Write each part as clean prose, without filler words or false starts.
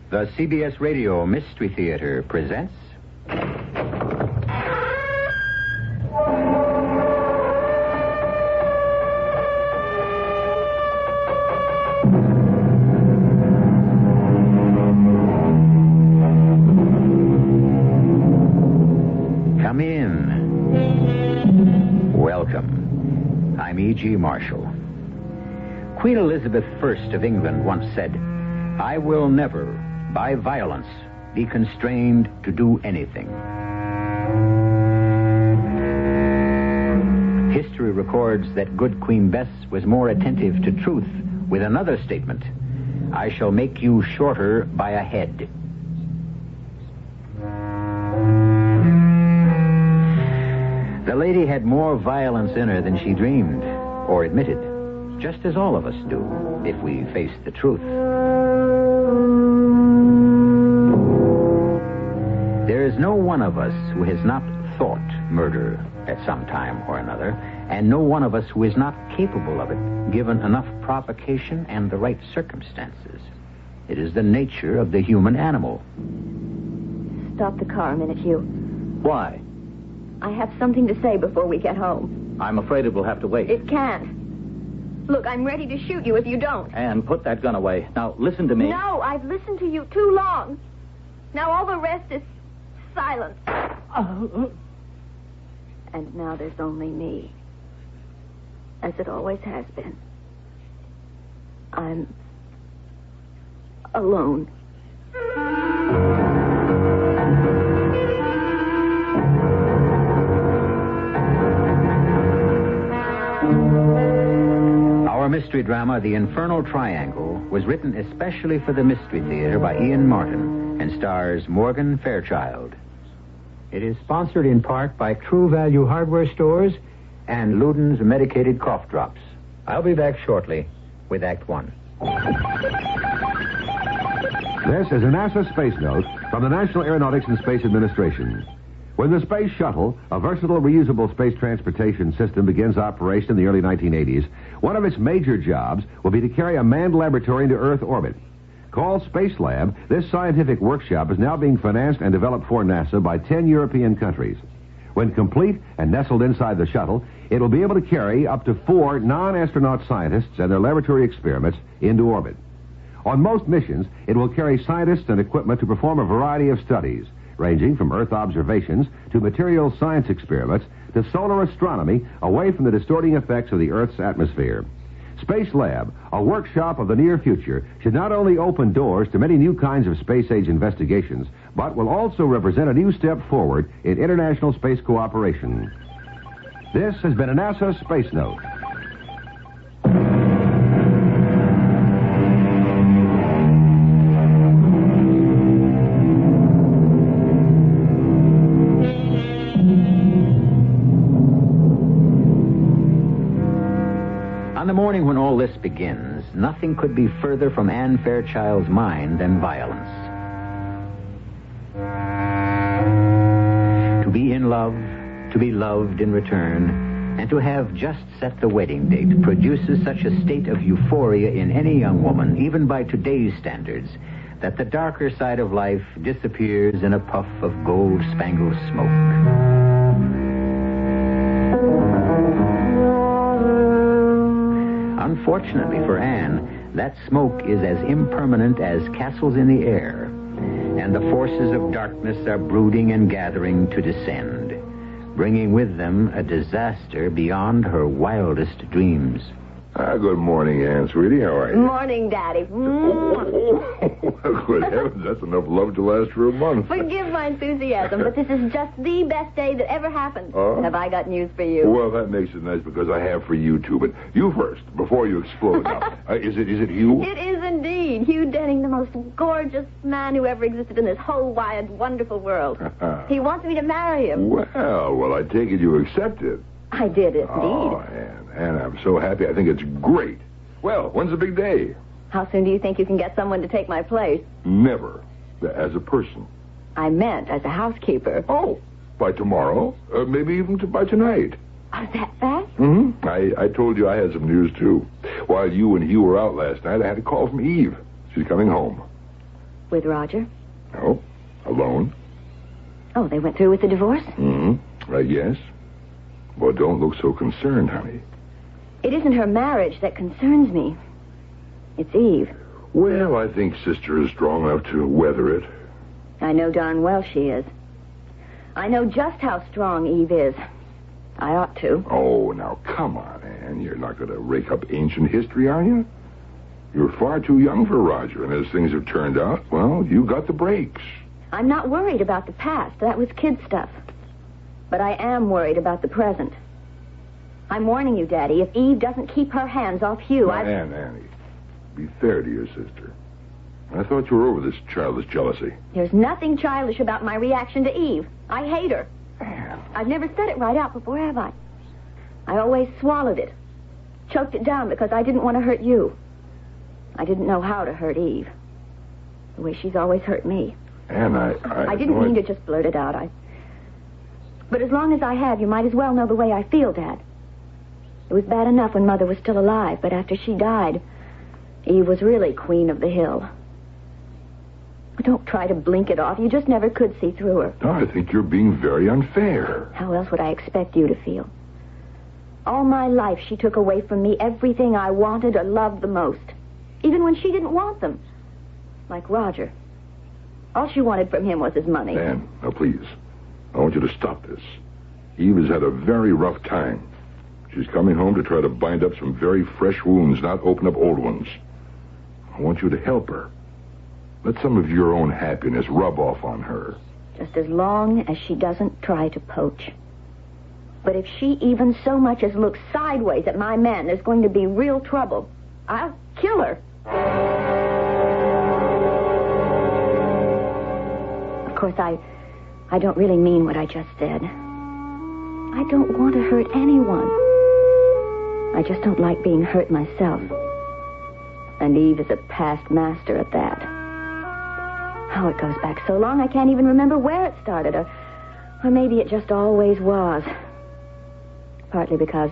The CBS Radio Mystery Theater presents... Come in. Welcome. I'm E.G. Marshall. Queen Elizabeth I of England once said, "I will never, by violence, be constrained to do anything." History records that good Queen Bess was more attentive to truth with another statement, "I shall make you shorter by a head." The lady had more violence in her than she dreamed or admitted, just as all of us do if we face the truth. There is no one of us who has not thought murder at some time or another, and no one of us who is not capable of it, given enough provocation and the right circumstances. It is the nature of the human animal. Stop the car a minute, Hugh. Why? I have something to say before we get home. I'm afraid it will have to wait. It can't. Look, I'm ready to shoot you if you don't. Anne, put that gun away. Now, listen to me. No, I've listened to you too long. Now all the rest is silence. And now there's only me. As it always has been. I'm alone. Our mystery drama, The Infernal Triangle, was written especially for the Mystery Theater by Ian Martin and stars Morgan Fairchild. It is sponsored in part by True Value Hardware Stores and Luden's Medicated Cough Drops. I'll be back shortly with Act One. This is a NASA space note from the National Aeronautics and Space Administration. When the Space Shuttle, a versatile, reusable space transportation system, begins operation in the early 1980s, one of its major jobs will be to carry a manned laboratory into Earth orbit. Called Space Lab, this scientific workshop is now being financed and developed for NASA by 10 European countries. When complete and nestled inside the shuttle, it will be able to carry up to 4 non-astronaut scientists and their laboratory experiments into orbit. On most missions, it will carry scientists and equipment to perform a variety of studies, ranging from Earth observations to materials science experiments to solar astronomy away from the distorting effects of the Earth's atmosphere. Space Lab, a workshop of the near future, should not only open doors to many new kinds of space-age investigations, but will also represent a new step forward in international space cooperation. This has been a NASA Space Note. On the morning when all this begins, nothing could be further from Anne Fairchild's mind than violence. To be in love, to be loved in return, and to have just set the wedding date produces such a state of euphoria in any young woman, even by today's standards, that the darker side of life disappears in a puff of gold-spangled smoke. Unfortunately for Anne, that smoke is as impermanent as castles in the air, and the forces of darkness are brooding and gathering to descend, bringing with them a disaster beyond her wildest dreams. Good morning, Anne, sweetie. How are you? Morning, Daddy. Good heavens, that's enough love to last for a month. Forgive my enthusiasm, but this is just the best day that ever happened. Oh? Have I got news for you? Well, that makes it nice because I have for you, too. But you first, before you explode. Now, is it Hugh? It is indeed. Hugh Denning, the most gorgeous man who ever existed in this whole wide, wonderful world. He wants me to marry him. Well, I take it you accepted. I did, indeed. Oh, Anne, I'm so happy. I think it's great. Well, when's the big day? How soon do you think you can get someone to take my place? Never. As a person. I meant as a housekeeper. Oh, by tomorrow. Maybe even by tonight. Oh, that fast? Mm-hmm. I told you I had some news, too. While you and Hugh were out last night, I had a call from Eve. She's coming home. With Roger. No. Alone. Oh, they went through with the divorce? Mm-hmm. Yes. Well, don't look so concerned, honey. It isn't her marriage that concerns me. It's Eve. Well, I think Sister is strong enough to weather it. I know darn well she is. I know just how strong Eve is. I ought to. Oh, now, come on, Anne. You're not going to rake up ancient history, are you? You're far too young for Roger, and as things have turned out, well, you got the breaks. I'm not worried about the past. That was kid stuff. But I am worried about the present. I'm warning you, Daddy, if Eve doesn't keep her hands off Hugh, now, Annie, be fair to your sister. I thought you were over this childish jealousy. There's nothing childish about my reaction to Eve. I hate her. Anne. I've never said it right out before, have I? I always swallowed it. Choked it down because I didn't want to hurt you. I didn't know how to hurt Eve. The way she's always hurt me. Anne, I didn't mean to just blurt it out. But as long as I have, you might as well know the way I feel, Dad. It was bad enough when Mother was still alive, but after she died, Eve was really queen of the hill. Don't try to blink it off. You just never could see through her. No, I think you're being very unfair. How else would I expect you to feel? All my life, she took away from me everything I wanted or loved the most. Even when she didn't want them. Like Roger. All she wanted from him was his money. Anne, now please. I want you to stop this. Eve has had a very rough time. She's coming home to try to bind up some very fresh wounds, not open up old ones. I want you to help her. Let some of your own happiness rub off on her. Just as long as she doesn't try to poach. But if she even so much as looks sideways at my man, there's going to be real trouble. I'll kill her. Of course, I don't really mean what I just said. I don't want to hurt anyone. I just don't like being hurt myself. And Eve is a past master at that. Oh, it goes back so long I can't even remember where it started, or maybe it just always was. Partly because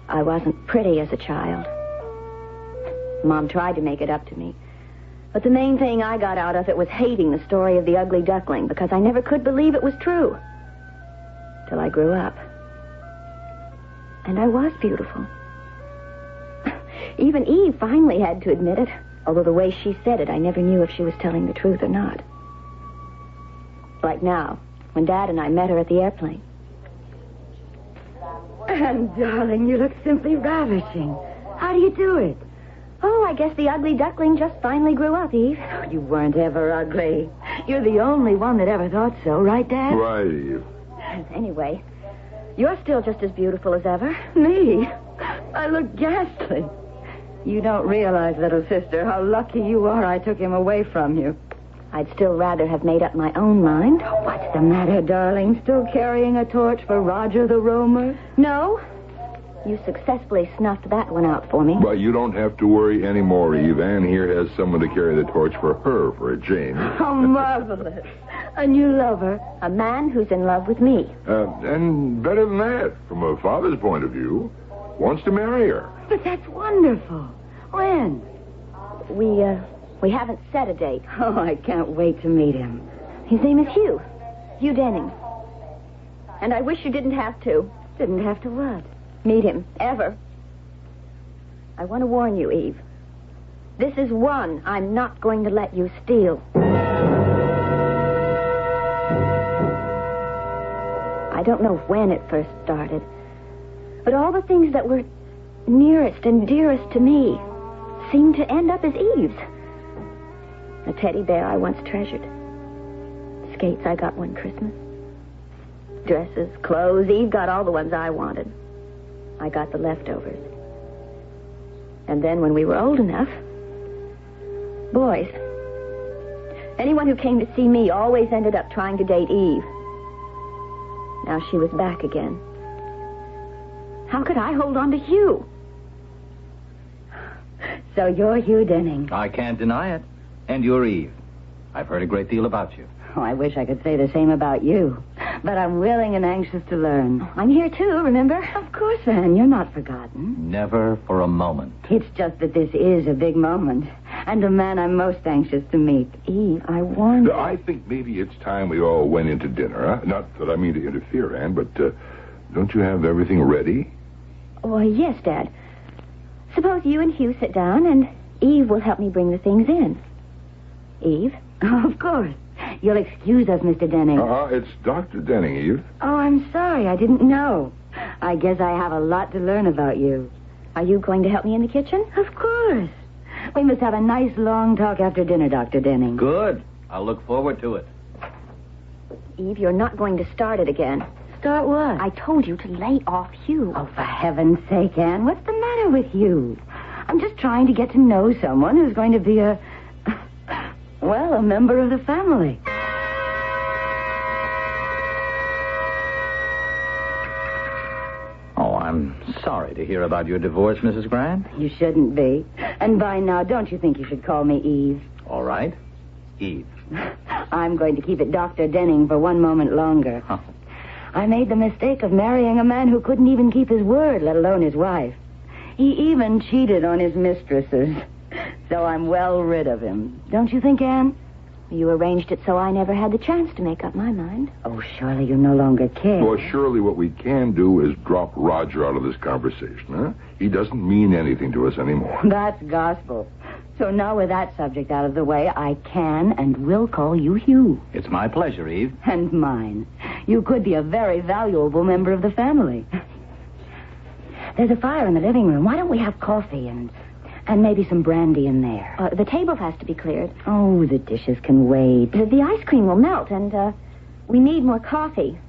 I wasn't pretty as a child. Mom tried to make it up to me. But the main thing I got out of it was hating the story of the ugly duckling, because I never could believe it was true. Till I grew up. And I was beautiful. Even Eve finally had to admit it, although the way she said it, I never knew if she was telling the truth or not. Like now, when Dad and I met her at the airplane. And, darling, you look simply ravishing. How do you do it? Oh, I guess the ugly duckling just finally grew up, Eve. Oh, you weren't ever ugly. You're the only one that ever thought so, right, Dad? Right, Eve. Anyway, you're still just as beautiful as ever. Me? I look ghastly. You don't realize, little sister, how lucky you are I took him away from you. I'd still rather have made up my own mind. Oh, what's the matter, darling? Still carrying a torch for Roger the Roamer? No. You successfully snuffed that one out for me. But you don't have to worry anymore, Eve. Anne here has someone to carry the torch for her for a change. How marvelous. A new lover. A man who's in love with me. And better than that, from a father's point of view, wants to marry her. But that's wonderful. When? We haven't set a date. Oh, I can't wait to meet him. His name is Hugh. Hugh Denning. And I wish you didn't have to. Didn't have to what? Meet him, ever. I want to warn you, Eve. This is one I'm not going to let you steal. I don't know when it first started, but all the things that were nearest and dearest to me seemed to end up as Eve's. A teddy bear I once treasured. Skates I got one Christmas. Dresses, clothes. Eve got all the ones I wanted. I got the leftovers. And then when we were old enough, boys. Anyone who came to see me always ended up trying to date Eve. Now she was back again. How could I hold on to Hugh? So you're Hugh Denning. I can't deny it. And you're Eve. I've heard a great deal about you. Oh, I wish I could say the same about you. But I'm willing and anxious to learn. I'm here too, remember? Of course, Anne. You're not forgotten. Never for a moment. It's just that this is a big moment. And the man I'm most anxious to meet. Eve, I warned you. I think maybe it's time we all went into dinner. Huh? Not that I mean to interfere, Ann, but don't you have everything ready? Oh, yes, Dad. Suppose you and Hugh sit down, and Eve will help me bring the things in. Eve? Oh, of course. You'll excuse us, Mr. Denning. It's Dr. Denning, Eve. Oh, I'm sorry. I didn't know. I guess I have a lot to learn about you. Are you going to help me in the kitchen? Of course. We must have a nice long talk after dinner, Dr. Denning. Good. I'll look forward to it. Eve, you're not going to start it again. Start what? I told you to lay off Hugh. Oh, for heaven's sake, Ann, what's the matter with you? I'm just trying to get to know someone who's going to be a member of the family. Oh, I'm sorry to hear about your divorce, Mrs. Grant. You shouldn't be. And by now, don't you think you should call me Eve? All right. Eve. I'm going to keep it Dr. Denning for one moment longer. Huh. I made the mistake of marrying a man who couldn't even keep his word, let alone his wife. He even cheated on his mistresses. So I'm well rid of him. Don't you think, Ann? You arranged it so I never had the chance to make up my mind. Oh, surely you no longer care. Well, surely what we can do is drop Roger out of this conversation, huh? He doesn't mean anything to us anymore. That's gospel. So now with that subject out of the way, I can and will call you Hugh. It's my pleasure, Eve. And mine. You could be a very valuable member of the family. There's a fire in the living room. Why don't we have coffee and maybe some brandy in there? The table has to be cleared. Oh, the dishes can wait. The ice cream will melt, and we need more coffee.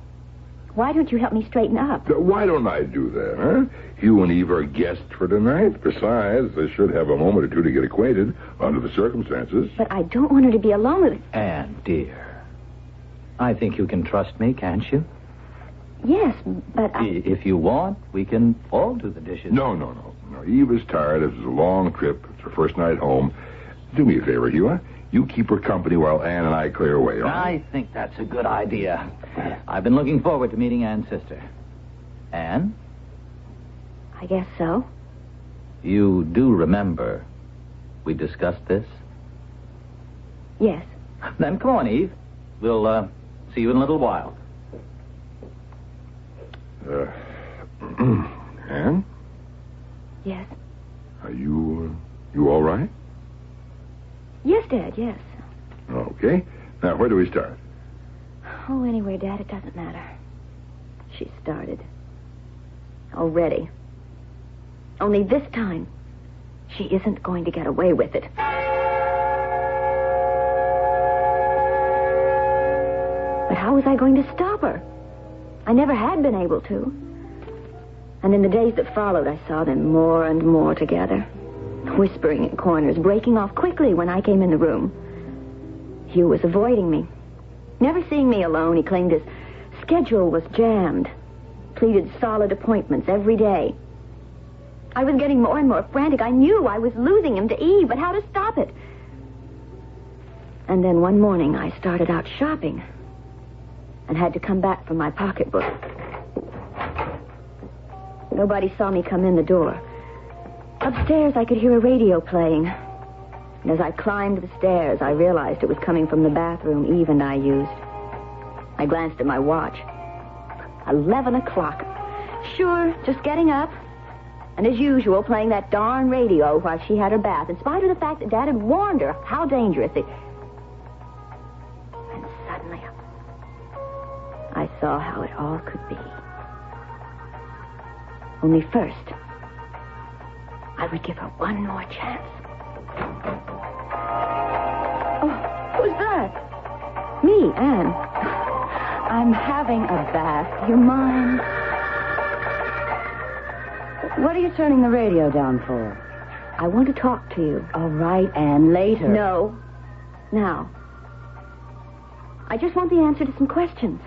Why don't you help me straighten up? Why don't I do that, huh? Hugh and Eve are guests for tonight. Besides, they should have a moment or two to get acquainted under the circumstances. But I don't want her to be alone with... Ann, dear. I think you can trust me, can't you? Yes, but If you want, we can all do the dishes. No. Eve is tired. This is a long trip. It's her first night home. Do me a favor, Hugh, huh? You keep her company while Ann and I clear away, all right? I think that's a good idea. I've been looking forward to meeting Ann's sister. Ann, I guess so. you do remember we discussed this? Yes. Then come on, Eve. We'll see you in a little while. Ann? Yes. Are you all right? Yes, Dad, yes. Okay. Now, where do we start? Oh, anyway, Dad, it doesn't matter. She started. Already. Only this time, she isn't going to get away with it. But how was I going to stop her? I never had been able to. And in the days that followed, I saw them more and more together, whispering in corners, breaking off quickly when I came in the room. Hugh was avoiding me. Never seeing me alone, he claimed his schedule was jammed, pleaded solid appointments every day. I was getting more and more frantic. I knew I was losing him to Eve, but how to stop it? And then one morning, I started out shopping and had to come back for my pocketbook. Nobody saw me come in the door. Upstairs, I could hear a radio playing. And as I climbed the stairs, I realized it was coming from the bathroom Eve and I used. I glanced at my watch. 11 o'clock. Sure, just getting up. And as usual, playing that darn radio while she had her bath, in spite of the fact that Dad had warned her how dangerous it... And suddenly, I saw how it all could be. Only first, I would give her one more chance. Oh, who's that? Me, Ann. I'm having a bath. You mind? What are you turning the radio down for? I want to talk to you. All right, Ann, later. No. Now. I just want the answer to some questions.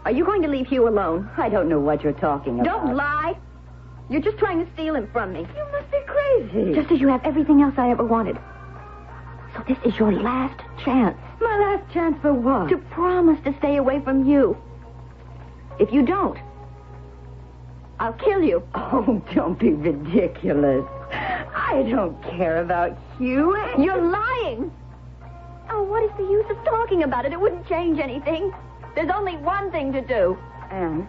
Are you going to leave Hugh alone? I don't know what you're talking about. Don't lie. You're just trying to steal him from me. You must be crazy. Just as you have everything else I ever wanted. So this is your last chance. My last chance for what? To promise to stay away from you. If you don't, I'll kill you. Oh, don't be ridiculous. I don't care about you. You're lying. Oh, what is the use of talking about it? It wouldn't change anything. There's only one thing to do. Anne,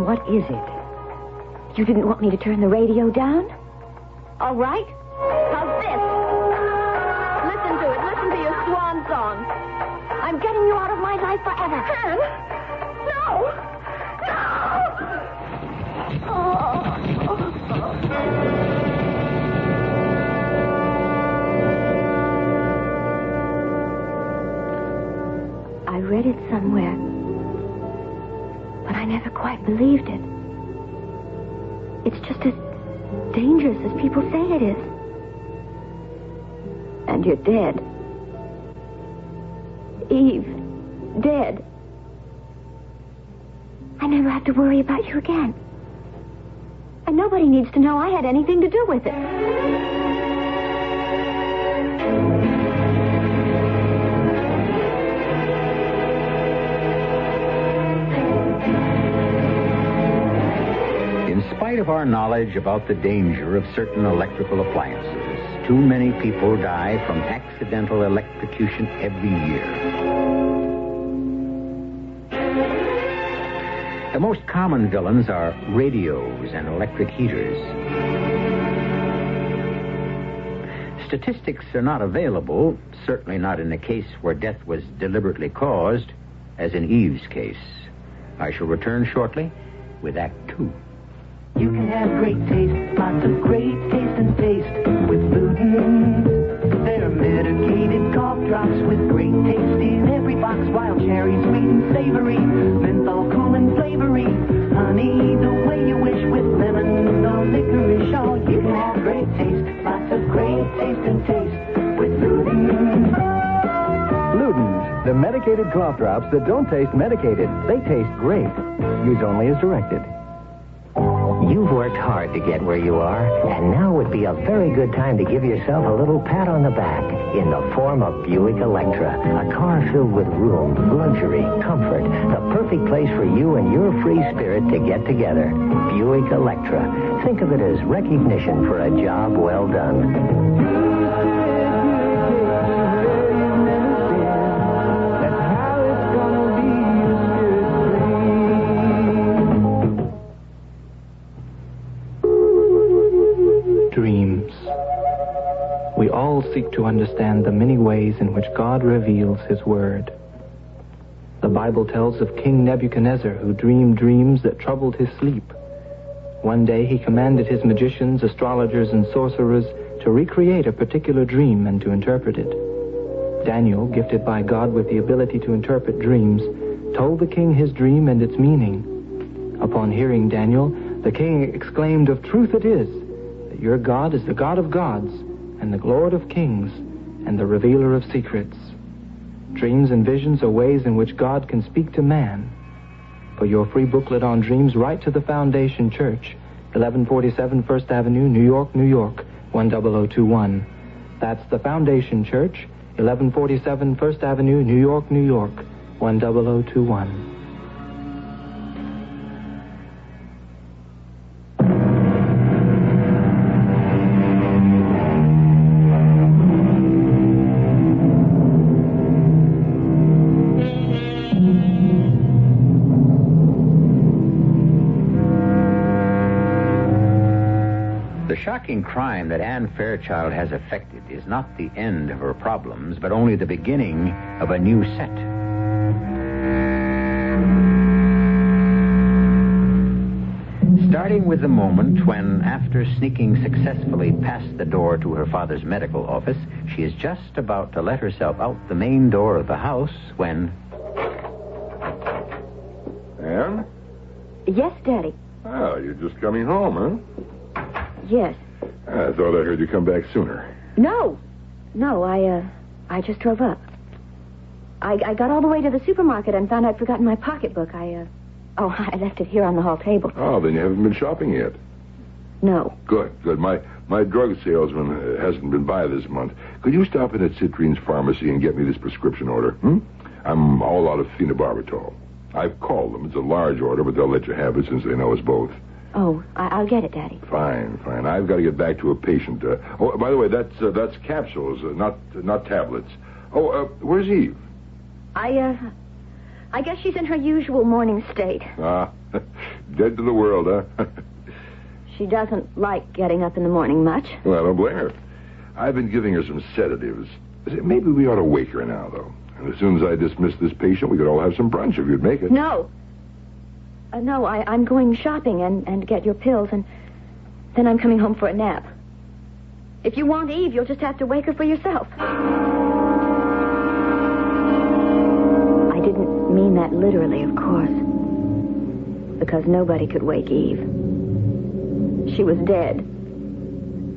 what is it? You didn't want me to turn the radio down? All right. How's this? Listen to it. Listen to your swan song. I'm getting you out of my life forever. Anne! No! I read it somewhere, but I never quite believed it. It's just as dangerous as people say it is. And you're dead. Eve, dead. I never have to worry about you again. And nobody needs to know I had anything to do with it. In spite of our knowledge about the danger of certain electrical appliances, too many people die from accidental electrocution every year. The most common villains are radios and electric heaters. Statistics are not available, certainly not in a case where death was deliberately caused, as in Eve's case. I shall return shortly with Act 2. You can have great taste, lots of great taste and taste with Ludens. They're medicated cough drops with great taste in every box. Wild cherry, sweet and savory, menthol, cool and flavory. Honey, the way you wish with lemon or licorice. Oh, you can have great taste, lots of great taste and taste with Ludens. Ludens, the medicated cough drops that don't taste medicated. They taste great. Use only as directed. You've worked hard to get where you are, and now would be a very good time to give yourself a little pat on the back in the form of Buick Electra, a car filled with room, luxury, comfort, the perfect place for you and your free spirit to get together. Buick Electra. Think of it as recognition for a job well done. Dreams. We all seek to understand the many ways in which God reveals His Word. The Bible tells of King Nebuchadnezzar, who dreamed dreams that troubled his sleep. One day he commanded his magicians, astrologers, and sorcerers to recreate a particular dream and to interpret it. Daniel, gifted by God with the ability to interpret dreams, told the king his dream and its meaning. Upon hearing Daniel, the king exclaimed, "Of truth it is, that your God is the God of gods, and the Lord of kings, and the revealer of secrets." Dreams and visions are ways in which God can speak to man. For your free booklet on dreams, write to the Foundation Church, 1147 First Avenue, New York, New York, 10021. That's the Foundation Church, 1147 First Avenue, New York, New York, 10021. The shocking crime that Anne Fairchild has effected is not the end of her problems, but only the beginning of a new set. Starting with the moment when, after sneaking successfully past the door to her father's medical office, she is just about to let herself out the main door of the house when... Anne? Yes, Daddy. Oh, you're just coming home, huh? Yes. I thought I heard you come back sooner. No, I just drove up. I got all the way to the supermarket and found I'd forgotten my pocketbook. I left it here on the hall table. Oh, then you haven't been shopping yet. No. Good. My drug salesman hasn't been by this month. Could you stop in at Citrine's pharmacy and get me this prescription order? I'm all out of phenobarbital. I've called them. It's a large order, but they'll let you have it since they know us both. Oh, I'll get it, Daddy. Fine. I've got to get back to a patient. By the way, that's capsules, not tablets. Where's Eve? I guess she's in her usual morning state. Ah, dead to the world, huh? She doesn't like getting up in the morning much. Well, I don't blame her. I've been giving her some sedatives. Maybe we ought to wake her now, though. And as soon as I dismiss this patient, we could all have some brunch if you'd make it. No. No, I'm going shopping and get your pills, and then I'm coming home for a nap. If you want Eve, you'll just have to wake her for yourself. I didn't mean that literally, of course. Because nobody could wake Eve. She was dead.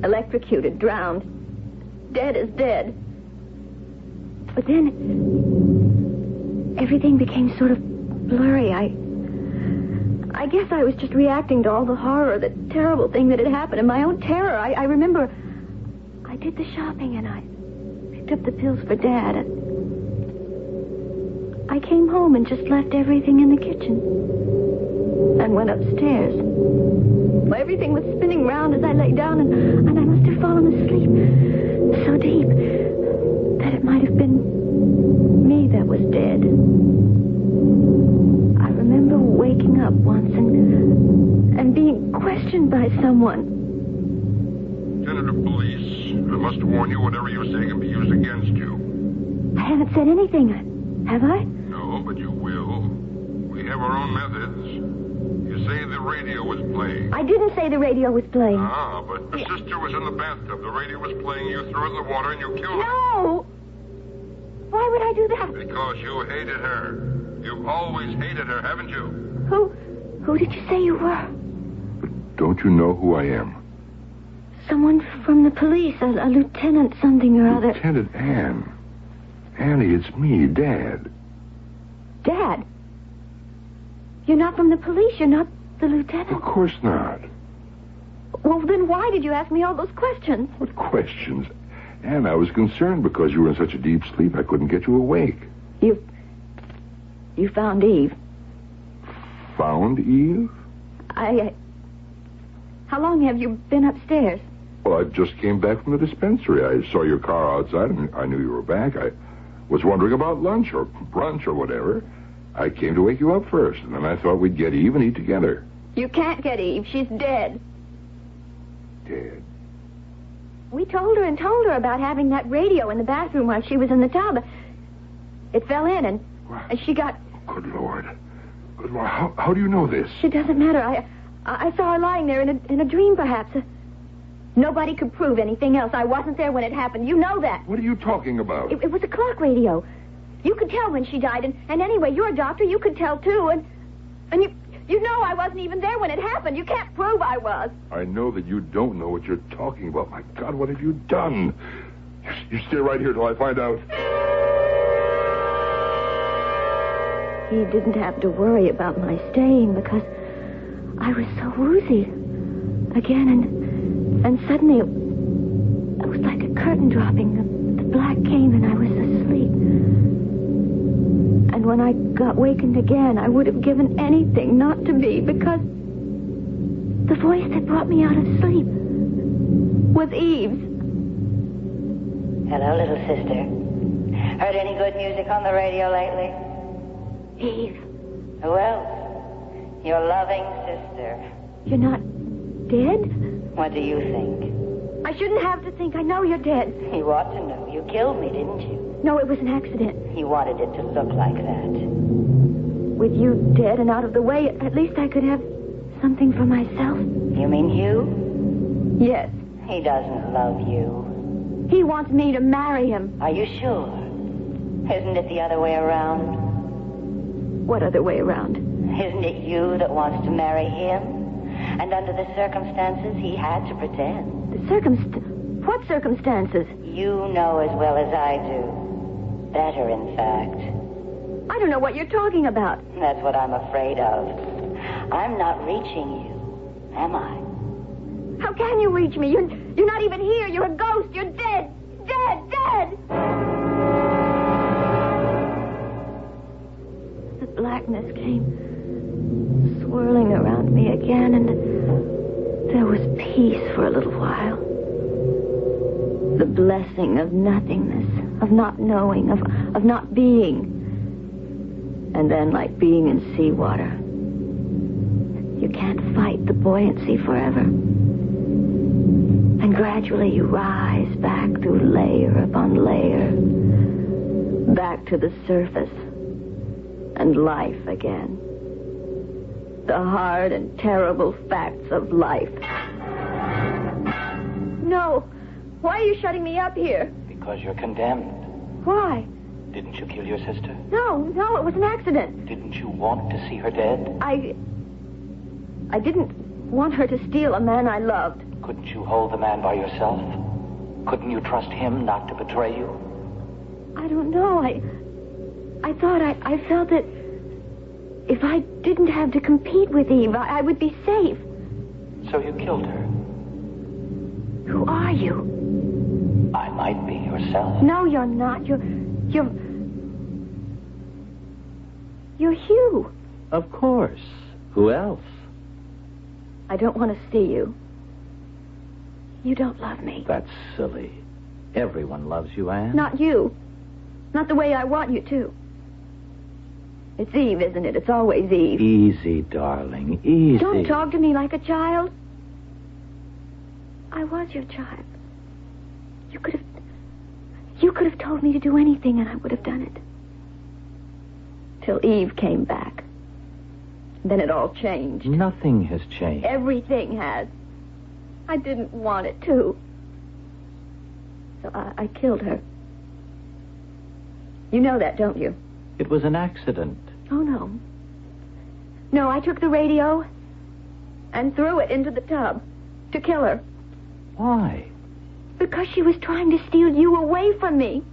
Electrocuted, drowned. Dead as dead. But then everything became sort of blurry. I guess I was just reacting to all the horror, the terrible thing that had happened, and my own terror. I remember I did the shopping and I picked up the pills for Dad. I came home and just left everything in the kitchen and went upstairs. Well, everything was spinning round as I lay down, and I must have fallen asleep so deep that it might have been me that was dead. I remember waking up once and being questioned by someone. Lieutenant of Police, I must warn you, whatever you say can be used against you. I haven't said anything, have I? No, but you will. We have our own methods. You say the radio was playing. I didn't say the radio was playing. Ah, but the sister was in the bathtub. The radio was playing. You threw it in the water and you killed her. No! Why would I do that? Because you hated her. You've always hated her, haven't you? Who did you say you were? But don't you know who I am? Someone from the police, a lieutenant something or other. Lieutenant Anne. Annie, it's me, Dad. Dad? You're not from the police. You're not the lieutenant. Of course not. Well, then why did you ask me all those questions? What questions? Anne, I was concerned because you were in such a deep sleep I couldn't get you awake. You found Eve. Found Eve? How long have you been upstairs? Well, I just came back from the dispensary. I saw your car outside and I knew you were back. I was wondering about lunch or brunch or whatever. I came to wake you up first, and then I thought we'd get Eve and eat together. You can't get Eve. She's dead. Dead? We told her about having that radio in the bathroom while she was in the tub. It fell in, and she got... Good Lord. Good Lord. How do you know this? It doesn't matter. I saw her lying there in a dream, perhaps. Nobody could prove anything else. I wasn't there when it happened. You know that. What are you talking about? It was a clock radio. You could tell when she died, and anyway, you're a doctor. You could tell, too, and you know I wasn't even there when it happened. You can't prove I was. I know that you don't know what you're talking about. My God, what have you done? You stay right here till I find out. He didn't have to worry about my staying because I was so woozy again, and suddenly it was like a curtain dropping. The black came and I was asleep. And when I got wakened again, I would have given anything not to be, because the voice that brought me out of sleep was Eve's. Hello, little sister. Heard any good music on the radio lately? Eve. Who else? Your loving sister. You're not dead? What do you think? I shouldn't have to think. I know you're dead. You ought to know. You killed me, didn't you? No, it was an accident. You wanted it to look like that. With you dead and out of the way, at least I could have something for myself. You mean Hugh? Yes. He doesn't love you. He wants me to marry him. Are you sure? Isn't it the other way around? What other way around? Isn't it you that wants to marry him? And under the circumstances, he had to pretend. What circumstances? You know as well as I do. Better, in fact. I don't know what you're talking about. That's what I'm afraid of. I'm not reaching you, am I? How can you reach me? You're not even here. You're a ghost. You're dead. Dead. The blackness came swirling around me again, and peace for a little while. The blessing of nothingness, of not knowing, of not being. And then, like being in seawater, you can't fight the buoyancy forever. And gradually you rise back through layer upon layer, back to the surface, and life again. The hard and terrible facts of life. No! Why are you shutting me up here? Because you're condemned. Why? Didn't you kill your sister? No, it was an accident. Didn't you want to see her dead? I didn't want her to steal a man I loved. Couldn't you hold the man by yourself? Couldn't you trust him not to betray you? I don't know. I felt that if I didn't have to compete with Eve, I would be safe. So you killed her. Who are you? I might be yourself. No, you're not. You're Hugh. Of course. Who else? I don't want to see you. You don't love me. That's silly. Everyone loves you, Anne. Not you. Not the way I want you to. It's Eve, isn't it? It's always Eve. Easy, darling. Easy. Don't talk to me like a child. I was your child. You could have told me to do anything and I would have done it. Till Eve came back. Then it all changed. Nothing has changed. Everything has. I didn't want it to. So I killed her. You know that, don't you? It was an accident. Oh, no. No, I took the radio and threw it into the tub to kill her. Why? Because she was trying to steal you away from me.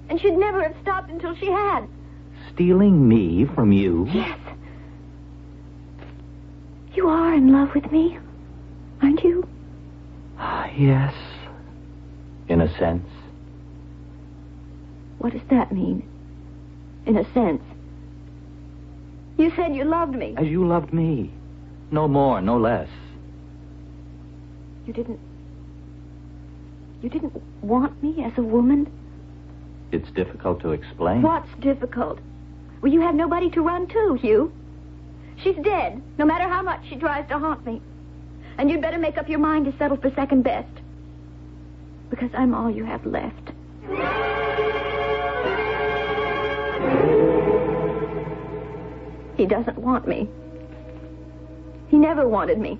And she'd never have stopped until she had. Stealing me from you? Yes. You are in love with me, aren't you? Yes. In a sense. What does that mean? In a sense. You said you loved me. As you loved me. No more, no less. You didn't want me as a woman? It's difficult to explain. What's difficult? Well, you have nobody to run to, Hugh. She's dead, no matter how much she tries to haunt me. And you'd better make up your mind to settle for second best. Because I'm all you have left. He doesn't want me. He never wanted me.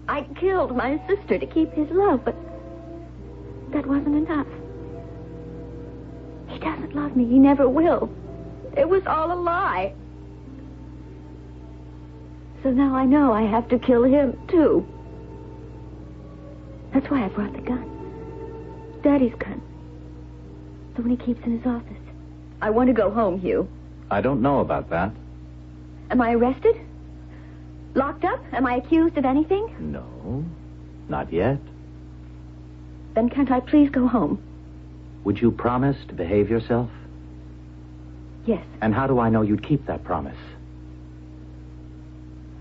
I killed my sister to keep his love, but that wasn't enough. He doesn't love me. He never will. It was all a lie. So now I know I have to kill him, too. That's why I brought the gun. Daddy's gun. The one he keeps in his office. I want to go home, Hugh. I don't know about that. Am I arrested? Locked up? Am I accused of anything? No, not yet. Then can't I please go home? Would you promise to behave yourself? Yes. And how do I know you'd keep that promise?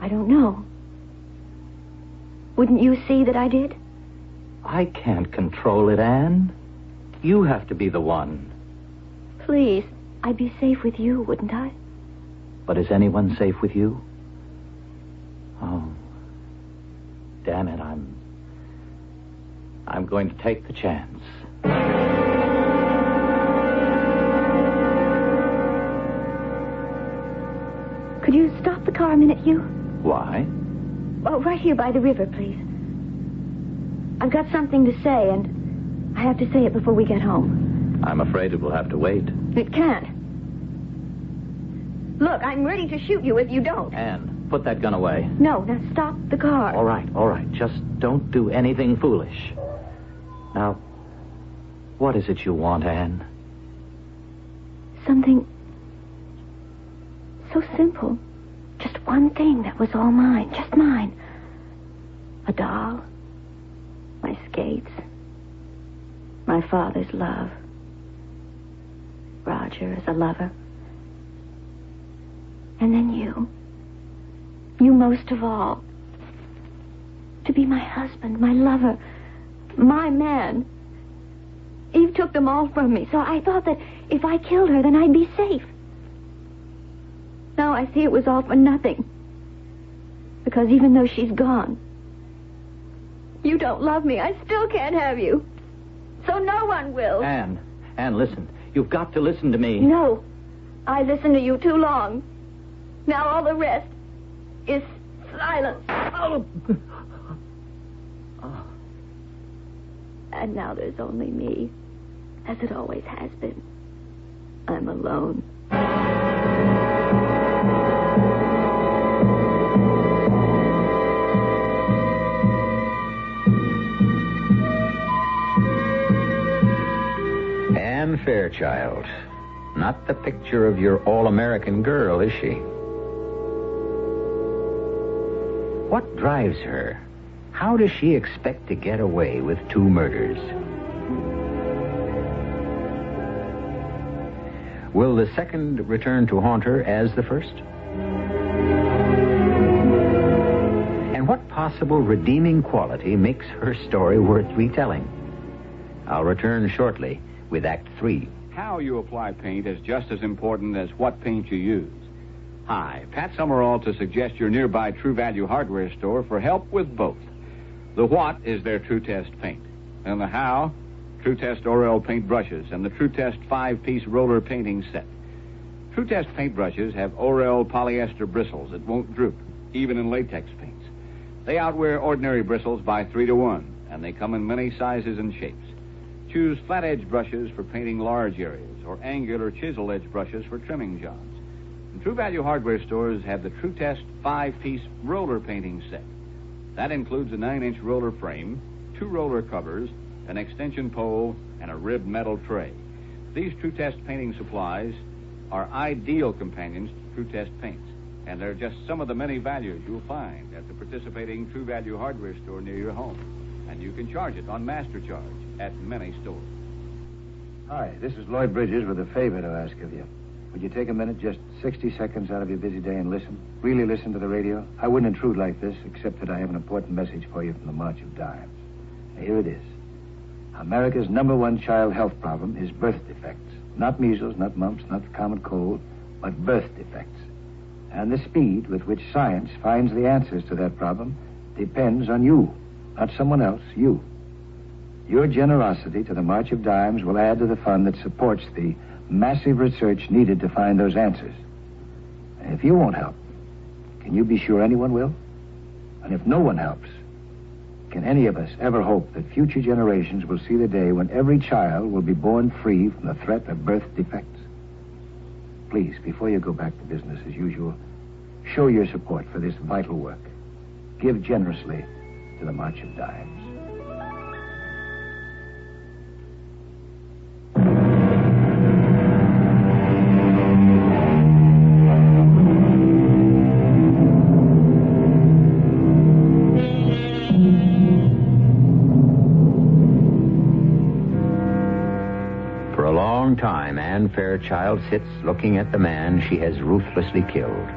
I don't know. Wouldn't you see that I did? I can't control it, Anne. You have to be the one. Please, I'd be safe with you, wouldn't I? But is anyone safe with you? Oh, damn it, I'm going to take the chance. Could you stop the car a minute, Hugh? Why? Oh, right here by the river, please. I've got something to say, and I have to say it before we get home. I'm afraid it will have to wait. It can't. Look, I'm ready to shoot you if you don't. Anne, put that gun away. No, now stop the car. All right. Just don't do anything foolish. Now, what is it you want, Anne? Something so simple. Just one thing that was all mine. Just mine. A doll. My skates. My father's love. Roger as a lover. And then you. You most of all. To be my husband, my lover, my man. Eve took them all from me, so I thought that if I killed her, then I'd be safe. Now I see it was all for nothing. Because even though she's gone, you don't love me. I still can't have you. So no one will. Anne, listen. You've got to listen to me. No. I listened to you too long. Now all the rest is silence. Oh. And now there's only me, as it always has been. I'm alone. Anne Fairchild. Not the picture of your all-American girl, is she? What drives her? How does she expect to get away with 2 murders? Will the second return to haunt her as the first? And what possible redeeming quality makes her story worth retelling? I'll return shortly with Act 3. How you apply paint is just as important as what paint you use. Hi, Pat Summerall to suggest your nearby True Value hardware store for help with both. The what is their True Test paint. And the how, True Test Earl paint brushes and the True Test 5-piece roller painting set. True Test paint brushes have Earl polyester bristles that won't droop, even in latex paints. They outwear ordinary bristles by 3 to 1, and they come in many sizes and shapes. Choose flat edge brushes for painting large areas, or angular chisel edge brushes for trimming jobs. And True Value hardware stores have the True Test 5-piece roller painting set. That includes a 9-inch roller frame, 2 roller covers, an extension pole, and a ribbed metal tray. These True Test painting supplies are ideal companions to True Test paints, and they're just some of the many values you'll find at the participating True Value hardware store near your home. And you can charge it on Master Charge at many stores. Hi, this is Lloyd Bridges with a favor to ask of you. Would you take a minute, just 60 seconds out of your busy day and listen? Really listen to the radio? I wouldn't intrude like this, except that I have an important message for you from the March of Dimes. Here it is. America's #1 child health problem is birth defects. Not measles, not mumps, not the common cold, but birth defects. And the speed with which science finds the answers to that problem depends on you, not someone else, you. Your generosity to the March of Dimes will add to the fund that supports the massive research needed to find those answers. And if you won't help, can you be sure anyone will? And if no one helps, can any of us ever hope that future generations will see the day when every child will be born free from the threat of birth defects? Please, before you go back to business as usual, show your support for this vital work. Give generously to the March of Dimes. For a long time, Anne Fairchild sits looking at the man she has ruthlessly killed.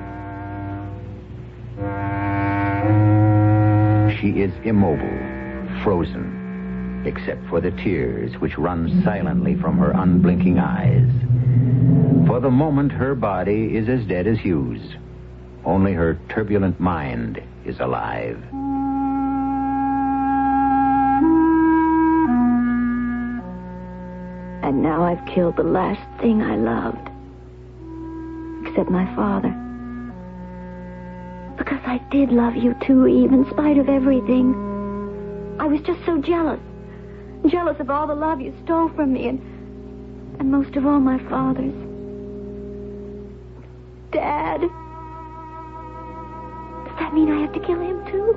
She is immobile, frozen, except for the tears which run silently from her unblinking eyes. For the moment, her body is as dead as Hugh's. Only her turbulent mind is alive. And now I've killed the last thing I loved. Except my father. Because I did love you too, Eve, in spite of everything. I was just so jealous. Jealous of all the love you stole from me, and most of all, my father's. Dad. Does that mean I have to kill him too?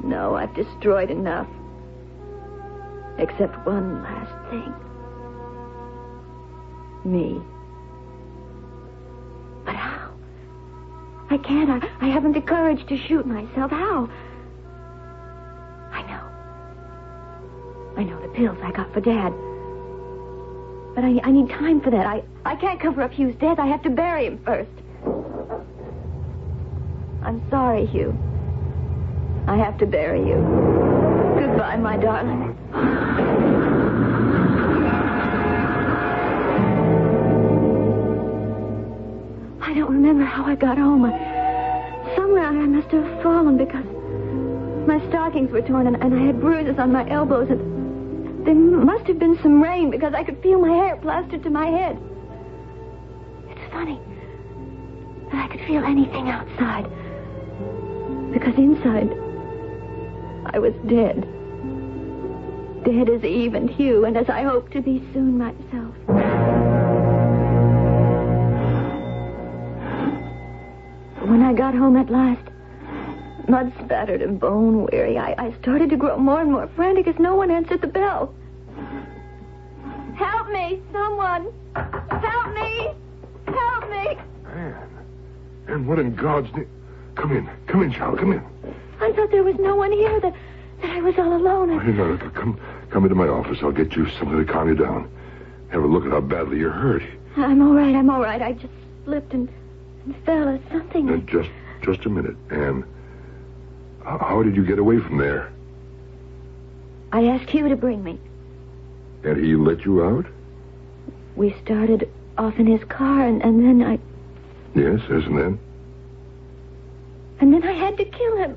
No, I've destroyed enough. Except one last thing. Me. But how? I can't. I haven't the courage to shoot myself. How? I know the pills I got for Dad. But I need time for that. I can't cover up Hugh's death. I have to bury him first. I'm sorry, Hugh. I have to bury you. Goodbye, my darling. I don't remember how I got home. Somewhere I must have fallen because my stockings were torn and I had bruises on my elbows. And there must have been some rain because I could feel my hair plastered to my head. It's funny that I could feel anything outside because inside I was dead. Dead as Eve and Hugh, and as I hope to be soon myself. When I got home at last, mud-spattered and bone-weary, I started to grow more and more frantic as no one answered the bell. Help me, someone! Help me! Help me! Anne, what in God's name? Come in, child, come in. I thought there was no one here, that I was all alone. No, come into my office. I'll get you something to calm you down. Have a look at how badly you're hurt. I'm all right. I just slipped and fell or something. Now, just a minute, Anne. How did you get away from there? I asked Hugh to bring me. And he let you out? We started off in his car, and then I... Yes, and then? And then I had to kill him.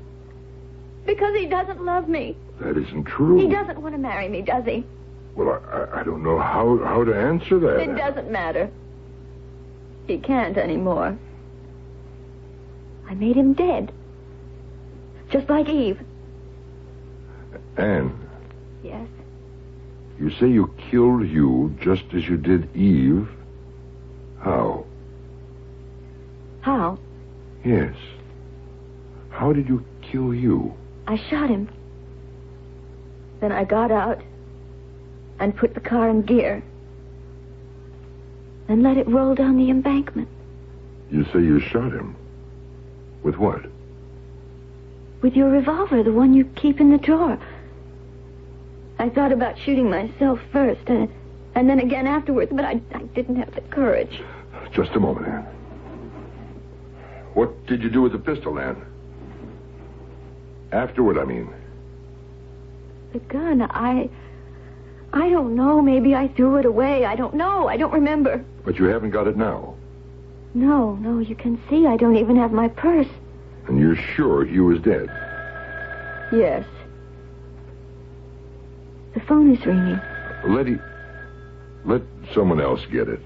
Because he doesn't love me. That isn't true. He doesn't want to marry me, does he? Well, I don't know how to answer that. It doesn't matter. He can't anymore. I made him dead. Just like Eve. Anne. Yes? You say you killed you just as you did Eve. How? How? Yes. How did you kill you? I shot him. Then I got out and put the car in gear and let it roll down the embankment. You say you shot him? With what? With your revolver, the one you keep in the drawer. I thought about shooting myself first and then again afterwards, but I didn't have the courage. Just a moment, Anne. What did you do with the pistol, Anne? Afterward, I mean. The gun, I don't know. Maybe I threw it away. I don't know. I don't remember. But you haven't got it now? No. You can see I don't even have my purse. And you're sure he was dead? Yes. The phone is ringing. Let someone else get it.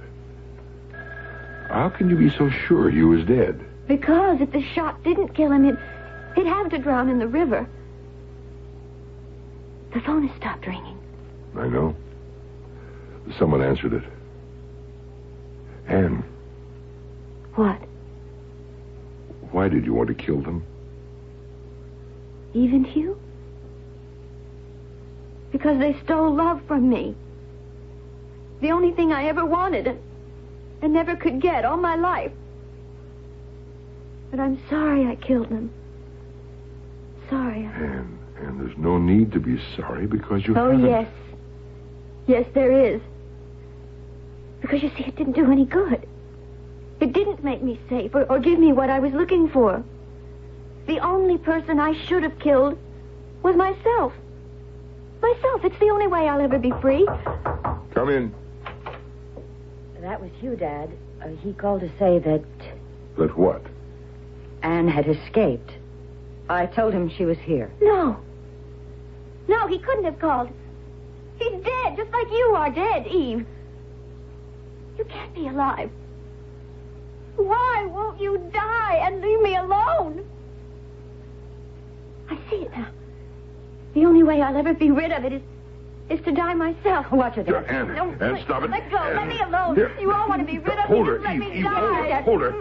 How can you be so sure he was dead? Because if the shot didn't kill him, he'd have to drown in the river. The phone has stopped ringing. I know. Someone answered it. Anne. What? Why did you want to kill them? Eve and Hugh? Because they stole love from me. The only thing I ever wanted and never could get all my life. But I'm sorry I killed them. Sorry. And there's no need to be sorry because you Oh, haven't... yes. Yes, there is. Because, you see, it didn't do any good. It didn't make me safe or give me what I was looking for. The only person I should have killed was myself. Myself. It's the only way I'll ever be free. Come in. That was you, Dad. He called to say that... That what? Anne had escaped. I told him she was here. No, he couldn't have called. He's dead, just like you are dead, Eve. You can't be alive. Why won't you die and leave me alone? I see it now. The only way I'll ever be rid of it is to die myself. Watch it, Dad. Anne, stop it. Let go. Anne. Let me alone. You all want to be rid of Hold me. her, Just let Eve, me Eve, die. hold her.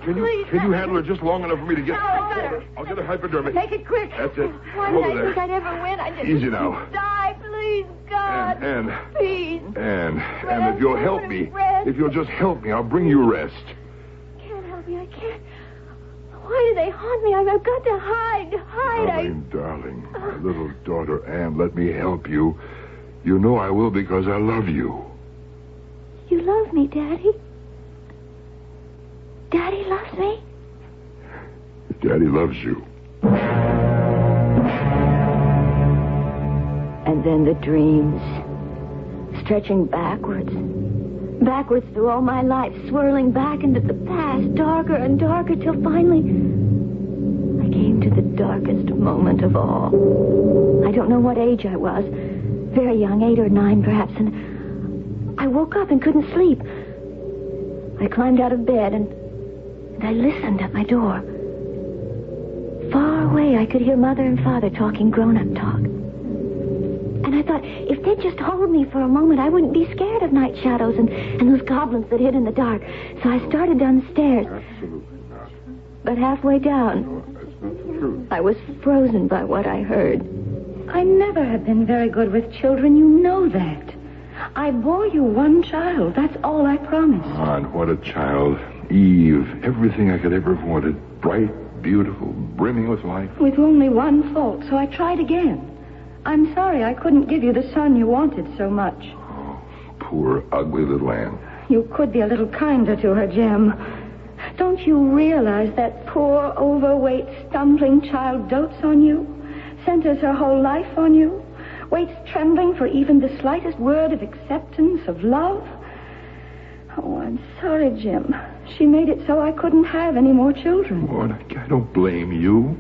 Can you handle her just long enough for me to get... No, I I'll get a hypodermic. Make it quick. That's it. Why Hold did her I think there. I'd ever win? I just... Easy now. Die, please, God. Anne. Please. Anne, if you'll help me, if you'll just help me, I'll bring you rest. Can't help me. I can't. Why do they haunt me? I've got to hide. Darling, my little daughter Anne, let me help you. You know I will because I love you. You love me, Daddy? Daddy loves me? Daddy loves you. And then the dreams, stretching backwards through all my life, swirling back into the past, darker and darker, till finally I came to the darkest moment of all. I don't know what age I was, very young, 8 or 9 perhaps, and I woke up and couldn't sleep. I climbed out of bed and I listened at my door. Far away, I could hear Mother and Father talking grown-up talk. And I thought, if they'd just hold me for a moment, I wouldn't be scared of night shadows and those goblins that hid in the dark. So I started down the stairs. Absolutely not. But halfway down, No, that's not the truth. I was frozen by what I heard. I never have been very good with children. You know that. I bore you one child. That's all I promised. God, what a child. Eve, everything I could ever have wanted. Bright, beautiful, brimming with life. With only one fault, so I tried again. I'm sorry I couldn't give you the son you wanted so much. Oh, poor, ugly little Anne. You could be a little kinder to her, Jim. Don't you realize that poor, overweight, stumbling child dotes on you? Centers her whole life on you? Waits trembling for even the slightest word of acceptance, of love? Oh, I'm sorry, Jim. She made it so I couldn't have any more children. Lord, I don't blame you.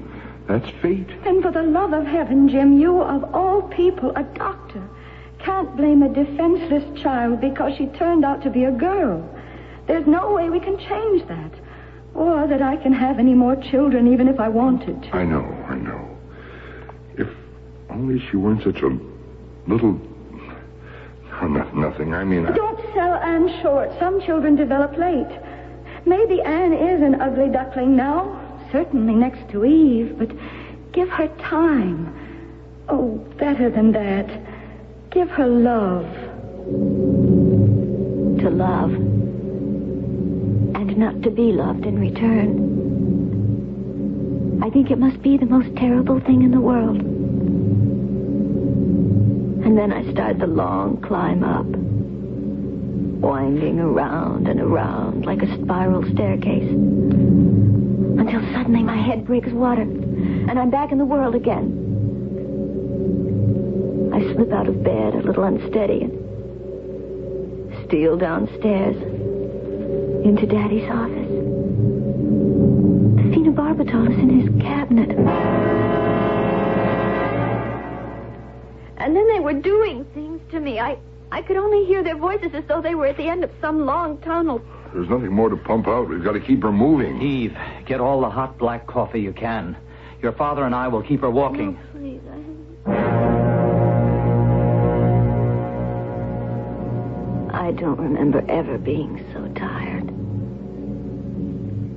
That's fate. And for the love of heaven, Jim, you, of all people, a doctor, can't blame a defenseless child because she turned out to be a girl. There's no way we can change that. Or that I can have any more children even if I wanted to. I know. If only she weren't such a little... Oh, nothing. I mean... Don't sell Anne short. Some children develop late. Maybe Anne is an ugly duckling now. Certainly next to Eve, but give her time. Oh, better than that. Give her love. To love. And not to be loved in return. I think it must be the most terrible thing in the world. And then I started the long climb up. Winding around and around like a spiral staircase. Until suddenly my head breaks water, and I'm back in the world again. I slip out of bed a little unsteady and steal downstairs into Daddy's office. The phenobarbital is in his cabinet. And then they were doing things to me. I could only hear their voices as though they were at the end of some long tunnel. There's nothing more to pump out. We've got to keep her moving. Eve, get all the hot black coffee you can. Your father and I will keep her walking. No, please, I don't remember ever being so tired.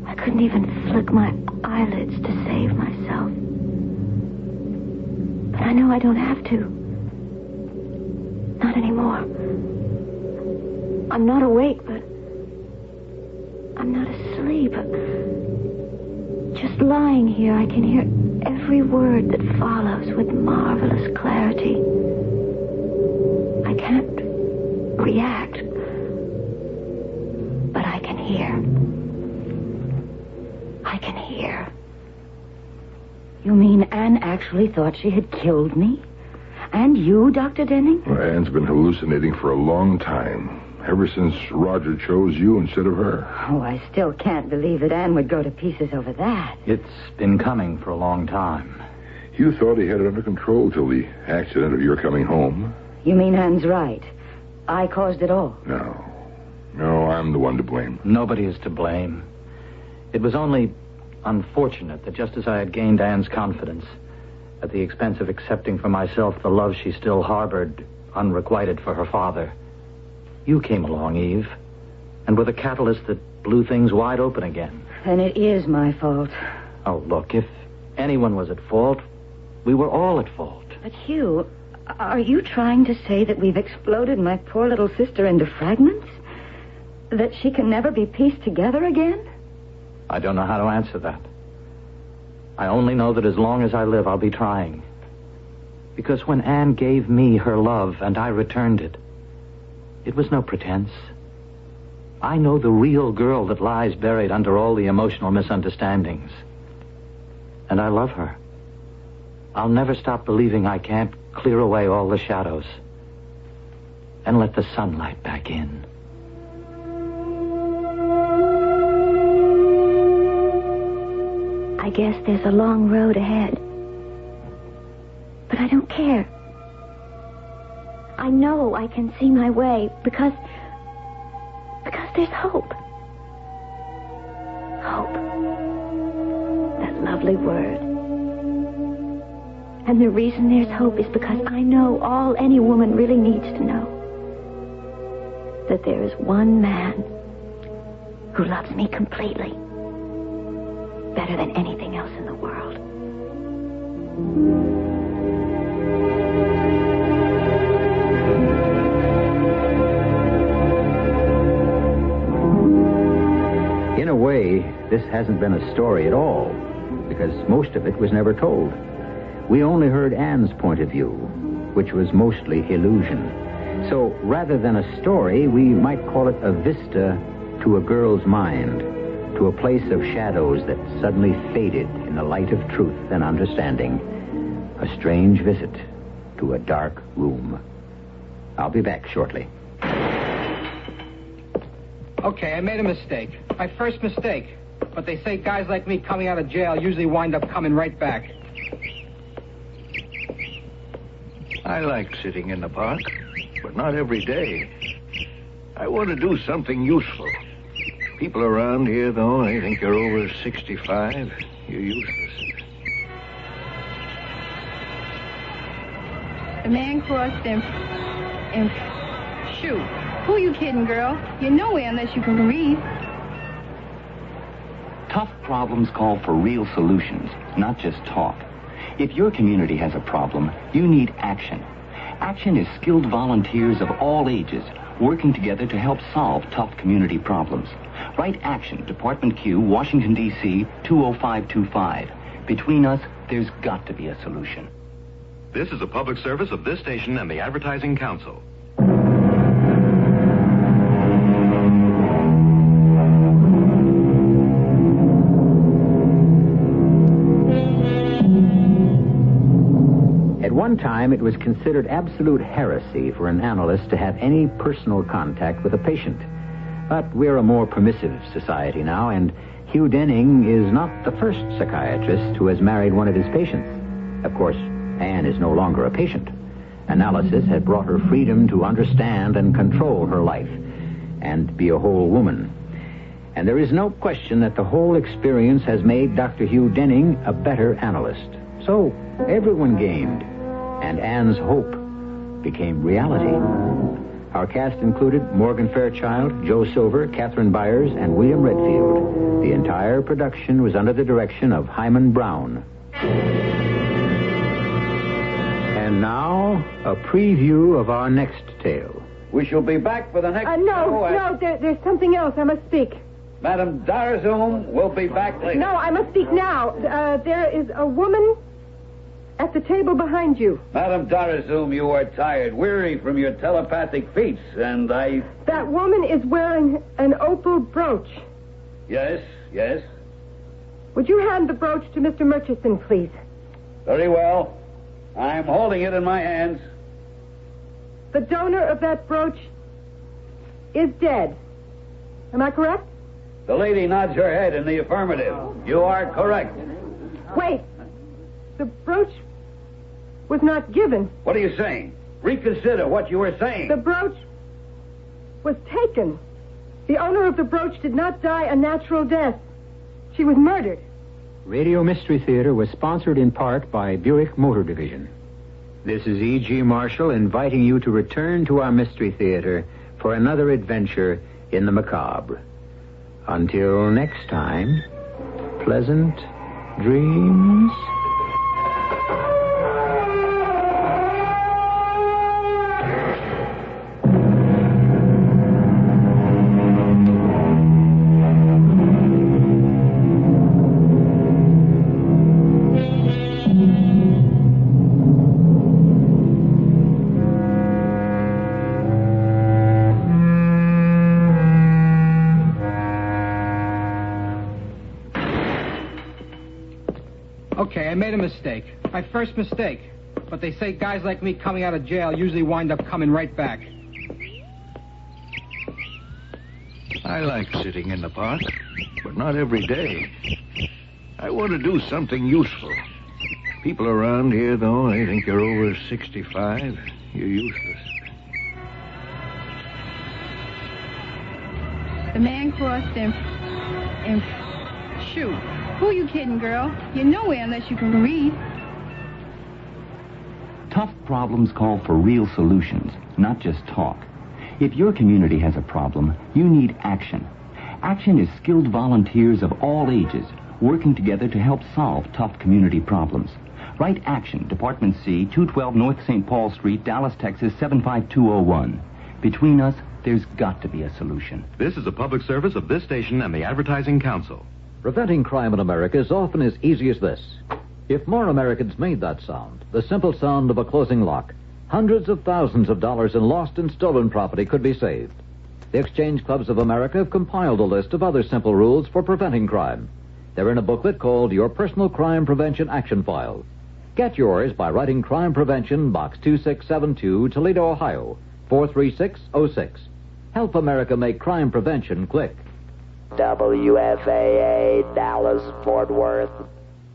I couldn't even flick my eyelids to save myself. But I know I don't have to. Not anymore. I'm not awake, but I'm not asleep. Just lying here, I can hear every word that follows with marvelous clarity. I can't react, but I can hear. I can hear. You mean Anne actually thought she had killed me? And you, Dr. Denning? Well, Anne's been hallucinating for a long time. Ever since Roger chose you instead of her. Oh, I still can't believe that Anne would go to pieces over that. It's been coming for a long time. You thought he had it under control till the accident of your coming home. You mean Anne's right? I caused it all? No, I'm the one to blame. Nobody is to blame. It was only unfortunate that just as I had gained Anne's confidence, at the expense of accepting for myself the love she still harbored, unrequited for her father, you came along, Eve, and were the catalyst that blew things wide open again. Then it is my fault. Oh, look, if anyone was at fault, we were all at fault. But Hugh, are you trying to say that we've exploded my poor little sister into fragments? That she can never be pieced together again? I don't know how to answer that. I only know that as long as I live, I'll be trying. Because when Anne gave me her love and I returned it, it was no pretense. I know the real girl that lies buried under all the emotional misunderstandings. And I love her. I'll never stop believing I can't clear away all the shadows and let the sunlight back in. I guess there's a long road ahead. But I don't care. I know I can see my way because there's hope. Hope. That lovely word. And the reason there's hope is because I know all any woman really needs to know. That there is one man who loves me completely. Better than anything else in the world. In a way, this hasn't been a story at all, because most of it was never told. We only heard Anne's point of view, which was mostly illusion. So rather than a story, we might call it a vista to a girl's mind, to a place of shadows that suddenly faded in the light of truth and understanding. A strange visit to a dark room. I'll be back shortly. Okay, I made a mistake. My first mistake. But they say guys like me coming out of jail usually wind up coming right back. I like sitting in the park, but not every day. I want to do something useful. People around here, though, they think you're over 65. You're useless. The man crossed and shoot. Who you kidding, girl? You're nowhere unless you can read. Tough problems call for real solutions, not just talk. If your community has a problem, you need action. Action is skilled volunteers of all ages working together to help solve tough community problems. Write Action, Department Q, Washington, D.C., 20525. Between us, there's got to be a solution. This is a public service of this station and the Advertising Council. At one time, it was considered absolute heresy for an analyst to have any personal contact with a patient. But we're a more permissive society now, and Hugh Denning is not the first psychiatrist who has married one of his patients. Of course, Anne is no longer a patient. Analysis had brought her freedom to understand and control her life and be a whole woman. And there is no question that the whole experience has made Dr. Hugh Denning a better analyst. So everyone gained, and Anne's hope became reality. Our cast included Morgan Fairchild, Joe Silver, Catherine Byers, and William Redfield. The entire production was under the direction of Hyman Brown. And now, a preview of our next tale. We shall be back for the next No, there's something else. I must speak. Madame Darazum will be back later. No, I must speak now. There is a woman at the table behind you. Madame Darazum, you are tired, weary from your telepathic feats, and I... That woman is wearing an opal brooch. Yes. Would you hand the brooch to Mr. Murchison, please? Very well. I'm holding it in my hands. The donor of that brooch is dead. Am I correct? The lady nods her head in the affirmative. You are correct. Wait. The brooch was not given. What are you saying? Reconsider what you were saying. The brooch was taken. The owner of the brooch did not die a natural death. She was murdered. Radio Mystery Theater was sponsored in part by Buick Motor Division. This is E.G. Marshall inviting you to return to our Mystery Theater for another adventure in the macabre. Until next time, pleasant dreams. Okay, I made a mistake. My first mistake. But they say guys like me coming out of jail usually wind up coming right back. I like sitting in the park, but not every day. I want to do something useful. People around here, though, they think you're over 65. You're useless. The man crossed and shoot. Who are you kidding, girl? You're nowhere unless you can read. Tough problems call for real solutions, not just talk. If your community has a problem, you need action. Action is skilled volunteers of all ages working together to help solve tough community problems. Write Action, Department C, 212 North St. Paul Street, Dallas, Texas, 75201. Between us, there's got to be a solution. This is a public service of this station and the Advertising Council. Preventing crime in America is often as easy as this. If more Americans made that sound, the simple sound of a closing lock, hundreds of thousands of dollars in lost and stolen property could be saved. The Exchange Clubs of America have compiled a list of other simple rules for preventing crime. They're in a booklet called Your Personal Crime Prevention Action File. Get yours by writing Crime Prevention, Box 2672, Toledo, Ohio, 43606. Help America make crime prevention click. WFAA, Dallas, Fort Worth.